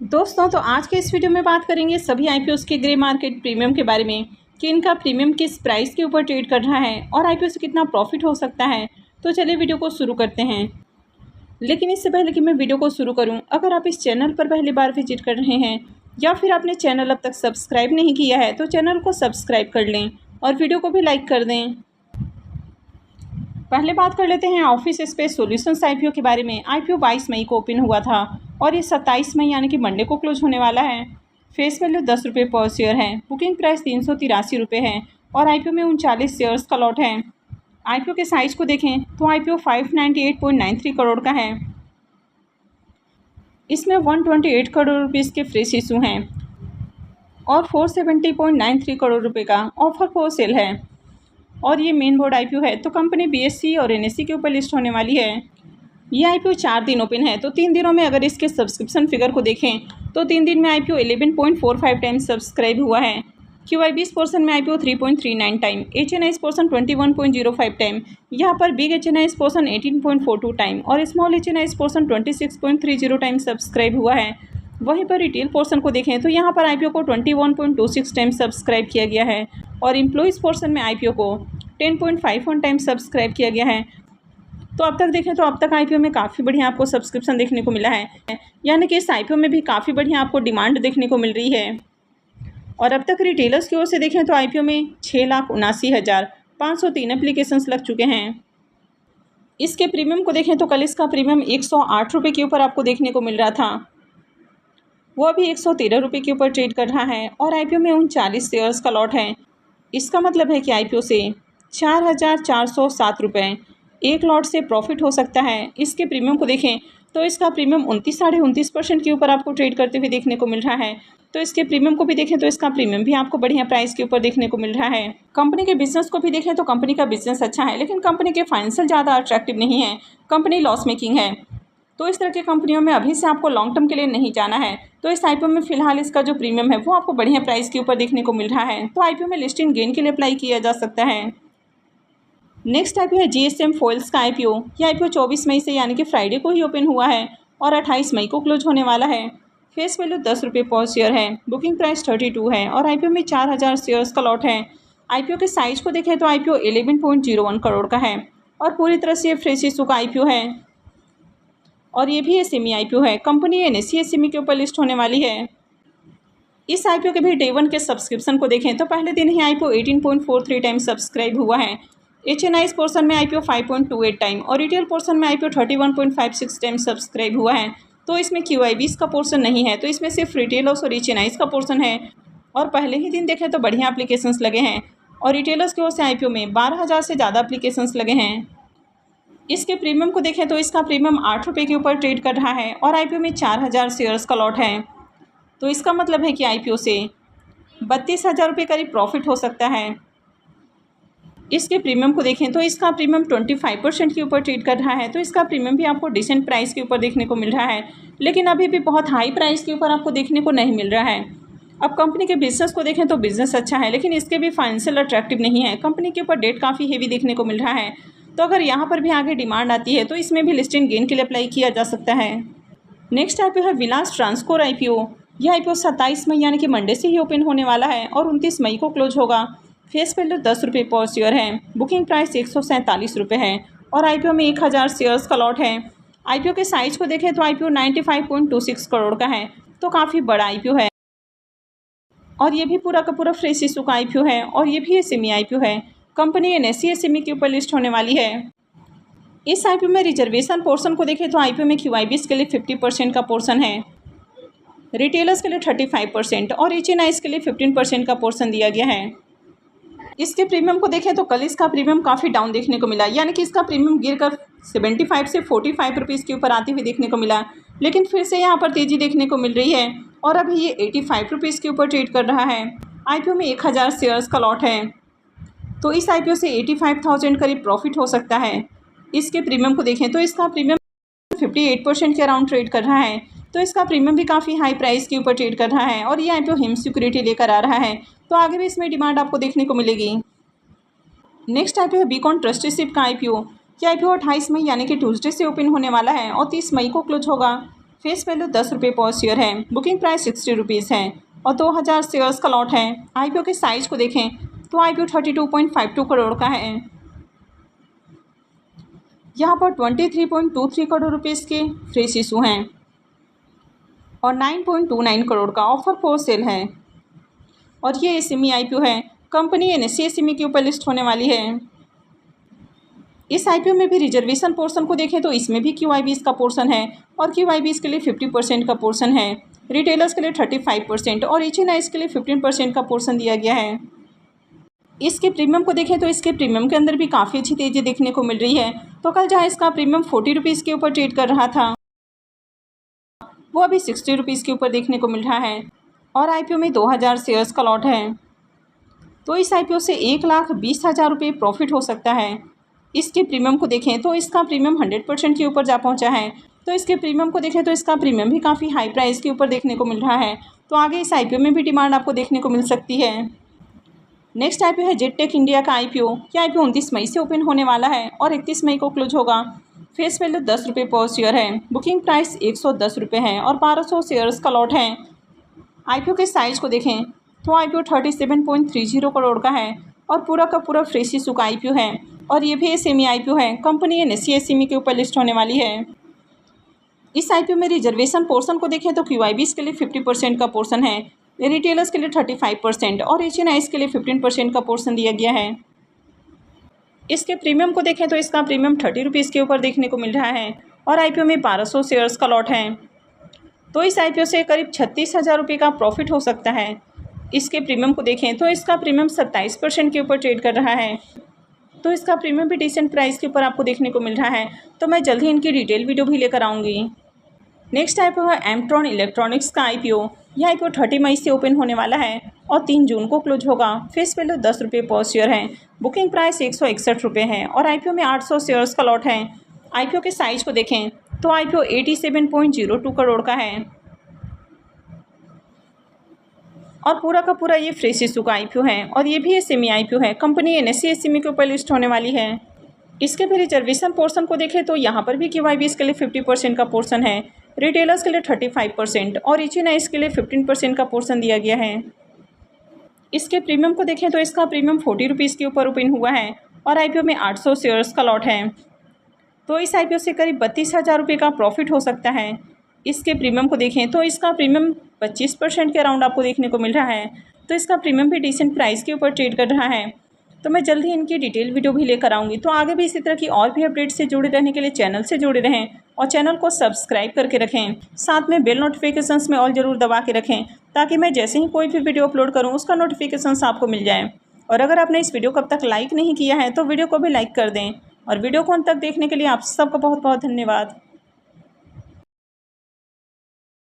दोस्तों तो आज के इस वीडियो में बात करेंगे सभी आईपीओ के ग्रे मार्केट प्रीमियम के बारे में कि इनका प्रीमियम किस प्राइस के ऊपर ट्रेड कर रहा है और आईपीओ से कितना प्रॉफिट हो सकता है। तो चलिए वीडियो को शुरू करते हैं। लेकिन इससे पहले कि मैं वीडियो को शुरू करूं, अगर आप इस चैनल पर पहली बार विजिट कर रहे हैं या फिर आपने चैनल अब तक सब्सक्राइब नहीं किया है तो चैनल को सब्सक्राइब कर लें और वीडियो को भी लाइक कर दें। पहले बात कर लेते हैं ऑफिस स्पेस सॉल्यूशंस आईपीओ के बारे में। आईपीओ 22 मई को ओपन हुआ था और ये 27 मई यानी कि मंडे को क्लोज होने वाला है। फेस वैल्यू 10 रुपये पर शेयर है। बुकिंग प्राइस 383 रुपये है और आईपीओ में 39 शेयर्स का लॉट है। आईपीओ के साइज को देखें तो आईपीओ 598.93 करोड़ का है। इसमें 128 करोड़ रुपीज़ के फ्रेश इशू हैं और 470.93 करोड़ रुपये का ऑफर फॉर सेल है। और ये मेन बोर्ड आईपीओ है तो कंपनी बीएसई और एनएसई के ऊपर लिस्ट होने वाली है। ये आईपीओ 4 दिन ओपन है तो 3 दिनों में अगर इसके सब्सक्रिप्शन फिगर को देखें तो 3 दिन में आईपीओ 11.45 टाइम सब्सक्राइब हुआ है। क्यूआईबीस पोर्सन में IPO 3.39 time, HNIs portion 21.05 time, यहाँ पर बिग एचएनआईस पोर्सन 18.42 टाइम और small HNIs portion 26.30 time subscribe हुआ है। वहीं पर रिटेल पोर्सन को देखें तो यहाँ पर आईपीओ को 21.26 टाइम सब्सक्राइब किया गया है और एम्प्लॉइज़ पोर्सन में आईपीओ को 10.51 टाइम सब्सक्राइब किया गया है। तो अब तक देखें तो अब तक आईपीओ में काफ़ी बढ़िया आपको सब्सक्रिप्शन देखने को मिला है, यानी कि इस आईपीओ में भी काफ़ी बढ़िया आपको डिमांड देखने को मिल रही है। और अब तक रिटेलर्स की ओर से देखें तो आईपीओ में 6,79,503 एप्लीकेशंस लग चुके हैं। इसके प्रीमियम को देखें तो कल इसका प्रीमियम 108 रुपये के ऊपर आपको देखने को मिल रहा था, वो अभी 113 रुपये के ऊपर ट्रेड कर रहा है और आईपीओ में 39 शेयर्स का लॉट है। इसका मतलब है कि आईपीओ से 4,407 रुपये एक लॉट से प्रॉफिट हो सकता है। इसके प्रीमियम को देखें तो इसका प्रीमियम 29.29% के ऊपर आपको ट्रेड करते हुए देखने को मिल रहा है। तो इसके प्रीमियम को भी देखें तो इसका प्रीमियम भी आपको बढ़िया प्राइस के ऊपर देखने को मिल रहा है। कंपनी के बिजनेस को भी देखें तो कंपनी का बिजनेस अच्छा है, लेकिन कंपनी के फाइनेंशियल ज़्यादा अट्रैक्टिव नहीं है, कंपनी लॉस मेकिंग है। तो इस तरह की कंपनियों में अभी से आपको लॉन्ग टर्म के लिए नहीं जाना है। तो इस आईपीओ में फिलहाल इसका जो प्रीमियम है वो आपको बढ़िया प्राइस के ऊपर देखने को मिल रहा है। तो आईपीओ में लिस्टिंग गेन के लिए अप्लाई किया जा सकता है। नेक्स्ट आईपीओ है जीएसएम फॉइल्स का आईपीओ। यह आईपीओ 24 मई से यानी कि फ्राइडे को ही ओपन हुआ है और 28 मई को क्लोज होने वाला है। फेस वैल्यू 10 रुपये पर शेयर है। बुकिंग प्राइस 32 है और आईपीओ में 4,000 शेयर्स का लॉट है। आईपीओ के साइज को देखें तो आईपीओ 11.01 करोड़ का है और पूरी तरह से फ्रेश इशू का आईपीओ है और ये भी एसएमई आईपीओ है। कंपनी एनएसई एसएमई के ऊपर लिस्ट होने वाली है। इस आईपीओ के भी डे 1 के सब्सक्रिप्शन को देखें तो पहले दिन ही आईपीओ 18.43 टाइम सब्सक्राइब हुआ है। एचएनआईस पोर्सन में आईपीओ 5.28 टाइम और रिटेल पोर्सन में आईपीओ 31.56 टाइम सब्सक्राइब हुआ है। तो इसमें क्यूआईबीस का पोर्सन नहीं है, तो इसमें सिर्फ रिटेलर्स और एचएनआईस का पोर्सन है। और पहले ही दिन देखें तो बढ़िया एप्लीकेशंस लगे हैं और रिटेलर्स की ओर से आईपीओ में 12,000 से ज़्यादा एप्लीकेशंस लगे हैं। इसके प्रीमियम को देखें तो इसका प्रीमियम 8 रुपये के ऊपर ट्रेड कर रहा है और आईपीओ में 4,000 शेयर्स का लॉट है। तो इसका मतलब है कि आईपीओ से 32,000 रुपये करीब प्रॉफिट हो सकता है। इसके प्रीमियम को देखें तो इसका प्रीमियम 25% के ऊपर ट्रेड कर रहा है। तो इसका प्रीमियम भी आपको डिसेंट प्राइस के ऊपर देखने को मिल रहा है, लेकिन अभी भी बहुत हाई प्राइस के ऊपर आपको देखने को नहीं मिल रहा है। अब कंपनी के बिजनेस को देखें तो बिजनेस अच्छा है, लेकिन इसके भी फाइनेंशियल अट्रैक्टिव नहीं है। कंपनी के ऊपर डेट काफ़ी हेवी देखने को मिल रहा है। तो अगर यहाँ पर भी आगे डिमांड आती है तो इसमें भी लिस्टिंग गेन के लिए अप्लाई किया जा सकता है। नेक्स्ट आईपीओ है विलास ट्रांसकोर आईपीओ। यह आईपीओ 27 मई यानी कि मंडे से ही ओपन होने वाला है और 29 मई को क्लोज होगा। फेस वैल्यू 10 रुपये पर शेयर है। बुकिंग प्राइस 147 रुपये है और आईपीओ में 1,000 शेयर्स का लॉट है। आईपीओ के साइज को देखें तो आईपीओ 95.26 करोड़ का है, तो काफ़ी बड़ा आईपीओ है और ये भी पूरा का पूरा फ्रेश इशू का आईपीओ है और ये भी एसएमई आईपीओ है। कंपनी एनएसई एसएमई के ऊपर लिस्ट होने वाली है। इस आईपीओ में रिजर्वेशन पोर्शन को देखें तो आईपीओ में क्यूआईबीस के लिए 50% का पोर्शन है, रिटेलर्स के लिए 35% और एचएनआईस के लिए 15% का पोर्शन दिया गया है। इसके प्रीमियम को देखें तो कल इसका प्रीमियम काफ़ी डाउन देखने को मिला, यानी कि इसका प्रीमियम गिरकर 75 से 45 रुपीज़ के ऊपर आते हुए देखने को मिला, लेकिन फिर से यहाँ पर तेज़ी देखने को मिल रही है और अभी ये 85 रुपीज़ के ऊपर ट्रेड कर रहा है। आईपीओ में 1,000 शेयर्स का लॉट है, तो इस आईपीओ से 85,000 करीब प्रॉफिट हो सकता है। इसके प्रीमियम को देखें तो इसका प्रीमियम 58% के अराउंड ट्रेड कर रहा है, तो इसका प्रीमियम भी काफ़ी हाई प्राइस के ऊपर ट्रेड कर रहा है और ये आईपीओ हिम सिक्योरिटी लेकर आ रहा है, तो आगे भी इसमें डिमांड आपको देखने को मिलेगी। नेक्स्ट आईपीओ है बीकॉन ट्रस्टीशिप का आईपीओ। यह आईपीओ 28 मई यानी कि ट्यूसडे से ओपन होने वाला है और 30 मई को क्लोज होगा। फेस वैल्यू 10 रुपये पर शेयर है। बुकिंग प्राइस 60 रुपीज़ है और 2000 शेयर्स का लॉट है। आईपीओ के साइज को देखें तो आईपीओ 32.52 करोड़ का है। यहाँ पर 23.23 करोड़ रुपीज़ के फ्रेश इशू हैं और 9.29 करोड़ का ऑफर फॉर सेल है और ये एसएमई आईपीओ है। कंपनी एनएससी एसएमई के ऊपर लिस्ट होने वाली है। इस आईपीओ में भी रिजर्वेशन पोर्शन को देखें तो इसमें भी क्यूआईबीज का पोर्शन है और क्यूआईबीज के लिए 50% का पोर्शन है। रिटेलर्स के लिए 35% और एचएनआईज के लिए 15% का पोर्शन दिया गया है। इसके प्रीमियम को देखें तो इसके प्रीमियम के अंदर भी काफ़ी अच्छी तेज़ी देखने को मिल रही है। तो कल जहाँ इसका प्रीमियम 40 रुपीज़ के ऊपर ट्रेड कर रहा था वो अभी 60 रुपीज़ के ऊपर देखने को मिल रहा है और आईपीओ में 2000 शेयर्स का लॉट है। तो इस आईपीओ से 1,20,000 रुपये प्रॉफिट हो सकता है। इसके प्रीमियम को देखें तो इसका प्रीमियम 100% के ऊपर जा पहुंचा है। तो इसके प्रीमियम को देखें तो इसका प्रीमियम भी काफ़ी हाई प्राइस के ऊपर देखने को मिल रहा है। तो आगे इस आईपीओ में भी डिमांड आपको देखने को मिल सकती है। नेक्स्ट आईपीओ है जेटटेक इंडिया का आईपीओ। यह आईपीओ 29 मई से ओपन होने वाला है और 31 मई को क्लोज होगा। फेस वैल्यू 10 रुपये पर शेयर है। बुकिंग प्राइस 110 रुपये है और 1200 शेयर्स का लॉट है। आईपीओ के साइज को देखें तो आईपीओ 37.30 करोड़ का है और पूरा का पूरा फ्रेश इशू का आईपीओ है और ये भी एसएमई आईपीओ है। कंपनी एनएससी एसएमई के ऊपर लिस्ट होने वाली है। इस आईपीओ में रिजर्वेशन पोर्शन को देखें तो क्यूआईबीज के लिए 50% का पोर्शन है। रिटेलर्स के लिए 35% और एचएनआईज के लिए 15% का पोर्शन दिया गया है। इसके प्रीमियम को देखें तो इसका प्रीमियम 30 रुपीज़ के ऊपर देखने को मिल रहा है और आईपीओ में 1200 शेयर्स का लॉट है। तो इस आईपीओ से करीब 36,000 रुपये का प्रॉफिट हो सकता है। इसके प्रीमियम को देखें तो इसका प्रीमियम 27% के ऊपर ट्रेड कर रहा है। तो इसका प्रीमियम भी डिसेंट प्राइस के ऊपर आपको देखने को मिल रहा है। तो मैं जल्द ही इनकी डिटेल वीडियो भी लेकर आऊँगी। नेक्स्ट आईपीओ है एमट्रॉन इलेक्ट्रॉनिक्स का आईपीओ। यह आईपीओ 30 मई से ओपन होने वाला है और 3 जून को क्लोज होगा। फेस वैल्यू 10 रुपये पर शेयर है। बुकिंग प्राइस 161 रुपये है और आईपीओ में 800 शेयर्स का लॉट है। आईपीओ के साइज को देखें तो आईपीओ 87.02 करोड़ का है और पूरा का पूरा ये फ्रेश इशू का आईपीओ है और ये भी एसएमई आईपीओ है। कंपनी एनएससी एसएमई के ऊपर लिस्ट होने वाली है। इसके भी रिजर्वेशन पोर्शन को देखें तो यहाँ पर भी क्यूआईबीज के लिए 50% का पोर्शन है। रिटेलर्स के लिए 35% और एचएनआईज के लिए 15% का पोर्शन दिया गया है। इसके प्रीमियम को देखें तो इसका प्रीमियम 40 रुपीज़ के ऊपर ओपन हुआ है और आईपीओ में 800 शेयर्स का लॉट है। तो इस आईपीओ से करीब 32,000 रुपये का प्रॉफिट हो सकता है। इसके प्रीमियम को देखें तो इसका प्रीमियम 25% के अराउंड आपको देखने को मिल रहा है। तो इसका प्रीमियम भी डिसेंट प्राइस के ऊपर ट्रेड कर रहा है। तो मैं जल्द ही इनकी डिटेल वीडियो भी लेकर आऊँगी। तो आगे भी इसी तरह की और भी अपडेट से जुड़े रहने के लिए चैनल से जुड़े रहें और चैनल को सब्सक्राइब करके रखें। साथ में बेल नोटिफिकेशंस में ऑल ज़रूर दबा के रखें ताकि मैं जैसे ही कोई भी वीडियो अपलोड करूँ उसका नोटिफिकेशंस आपको मिल जाए। और अगर आपने इस वीडियो को अब तक लाइक नहीं किया है तो वीडियो को भी लाइक कर दें और वीडियो को अंत तक देखने के लिए आप सबका बहुत बहुत धन्यवाद।